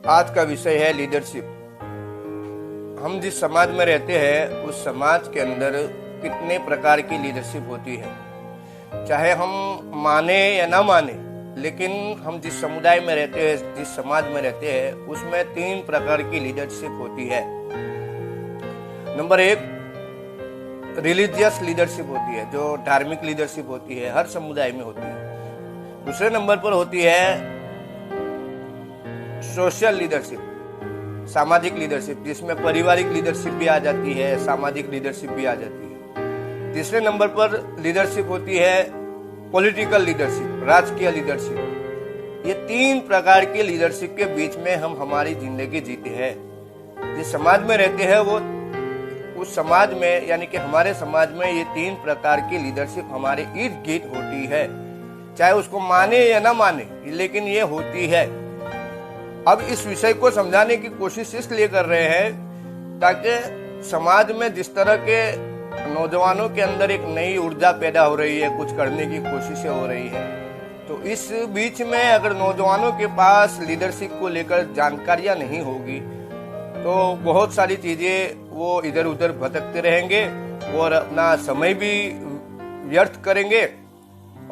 आज का विषय है लीडरशिप। हम जिस समाज में रहते हैं उस समाज के अंदर कितने प्रकार की लीडरशिप होती है, चाहे हम माने या ना माने, लेकिन हम जिस समुदाय में रहते हैं, जिस समाज में रहते हैं, उसमें 3 प्रकार की लीडरशिप होती है। नंबर 1 रिलीजियस लीडरशिप होती है, जो धार्मिक लीडरशिप होती है, हर समुदाय में होती है। दूसरे नंबर पर होती है सोशल लीडरशिप, सामाजिक लीडरशिप, जिसमें पारिवारिक लीडरशिप भी आ जाती है, सामाजिक लीडरशिप भी आ जाती है। तीसरे नंबर पर लीडरशिप होती है पॉलिटिकल लीडरशिप, राजकीय लीडरशिप। ये 3 प्रकार की लीडरशिप के बीच में हम हमारी जिंदगी जीते हैं। जिस समाज में रहते हैं वो उस समाज में, यानी कि हमारे समाज में ये 3 प्रकार की लीडरशिप हमारे इर्द गिर्द होती है, चाहे उसको माने या ना माने, लेकिन ये होती है। अब इस विषय को समझाने की कोशिश इसलिए कर रहे हैं ताकि समाज में जिस तरह के नौजवानों के अंदर एक नई ऊर्जा पैदा हो रही है, कुछ करने की कोशिशें हो रही है, तो इस बीच में अगर नौजवानों के पास लीडरशिप को लेकर जानकारियां नहीं होगी तो बहुत सारी चीजें वो इधर उधर भटकते रहेंगे और अपना समय भी व्यर्थ करेंगे,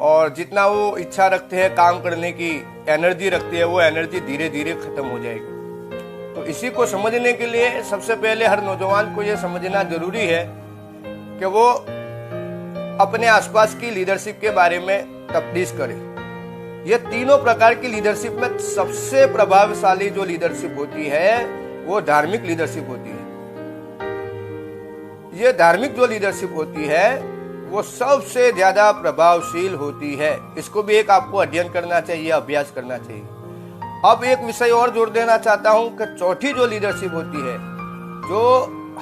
और जितना वो इच्छा रखते हैं काम करने की, एनर्जी रखते हैं, वो एनर्जी धीरे धीरे खत्म हो जाएगी। तो इसी को समझने के लिए सबसे पहले हर नौजवान को ये समझना जरूरी है कि वो अपने आसपास की लीडरशिप के बारे में तफ्तीश करे। ये तीनों प्रकार की लीडरशिप में सबसे प्रभावशाली जो लीडरशिप होती है वो धार्मिक लीडरशिप होती है। ये धार्मिक जो लीडरशिप होती है वो सबसे ज्यादा प्रभावशील होती है। इसको भी एक आपको अध्ययन करना चाहिए, अभ्यास करना चाहिए। अब एक विषय और जोड़ देना चाहता हूं कि चौथी जो लीडरशिप होती है, जो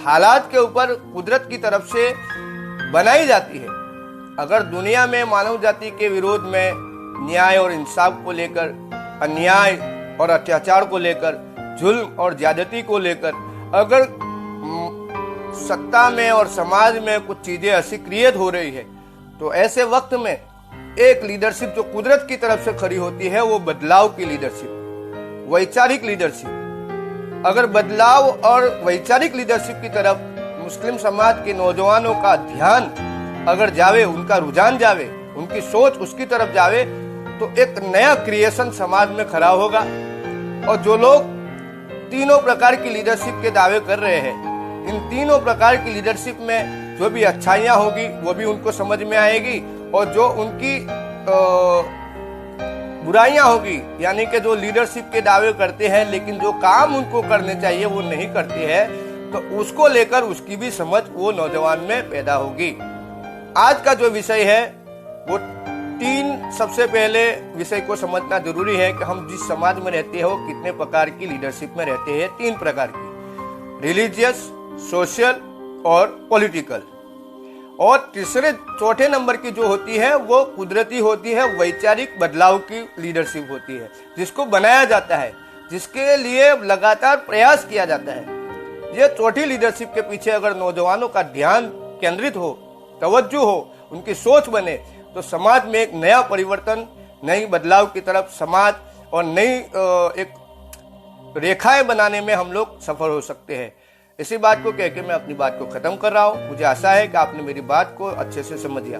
हालात के ऊपर कुदरत की तरफ से बनाई जाती है। अगर दुनिया में मानव जाति के विरोध में, न्याय और इंसाफ को लेकर, अन्याय और अत्याचार को लेकर, जुल्म और ज्यादती को लेकर अगर सत्ता में और समाज में कुछ चीजें ऐसी क्रिएट हो रही है, तो ऐसे वक्त में एक लीडरशिप जो कुदरत की तरफ से खड़ी होती है वो बदलाव की लीडरशिप, वैचारिक लीडरशिप। अगर बदलाव और वैचारिक लीडरशिप की तरफ मुस्लिम समाज के नौजवानों का ध्यान अगर जावे, उनका रुझान जावे, उनकी सोच उसकी तरफ जावे, तो एक नया क्रिएशन समाज में खड़ा होगा। और जो लोग तीनों प्रकार की लीडरशिप के दावे कर रहे हैं, इन तीनों प्रकार की लीडरशिप में जो भी अच्छाइयां होगी वो भी उनको समझ में आएगी, और जो उनकी बुराइयां होगी, यानी कि जो लीडरशिप के दावे करते हैं लेकिन जो काम उनको करने चाहिए वो नहीं करते हैं, तो उसको लेकर उसकी भी समझ वो नौजवान में पैदा होगी। आज का जो विषय है वो 3 सबसे पहले विषय को समझना जरूरी है कि हम जिस समाज में रहते हैं वो कितने प्रकार की लीडरशिप में रहते हैं। 3 प्रकार की, रिलीजियस, सोशल और पॉलिटिकल। और चौथे नंबर की जो होती है वो कुदरती होती है, वैचारिक बदलाव की लीडरशिप होती है, जिसको बनाया जाता है, जिसके लिए लगातार प्रयास किया जाता है। ये चौथी लीडरशिप के पीछे अगर नौजवानों का ध्यान केंद्रित हो, तवज्जो हो, उनकी सोच बने, तो समाज में एक नया परिवर्तन, नई बदलाव की तरफ समाज और नई एक रेखाएं बनाने में हम लोग सफल हो सकते हैं। इसी बात को कहकर मैं अपनी बात को खत्म कर रहा हूं। मुझे आशा है कि आपने मेरी बात को अच्छे से समझ लिया।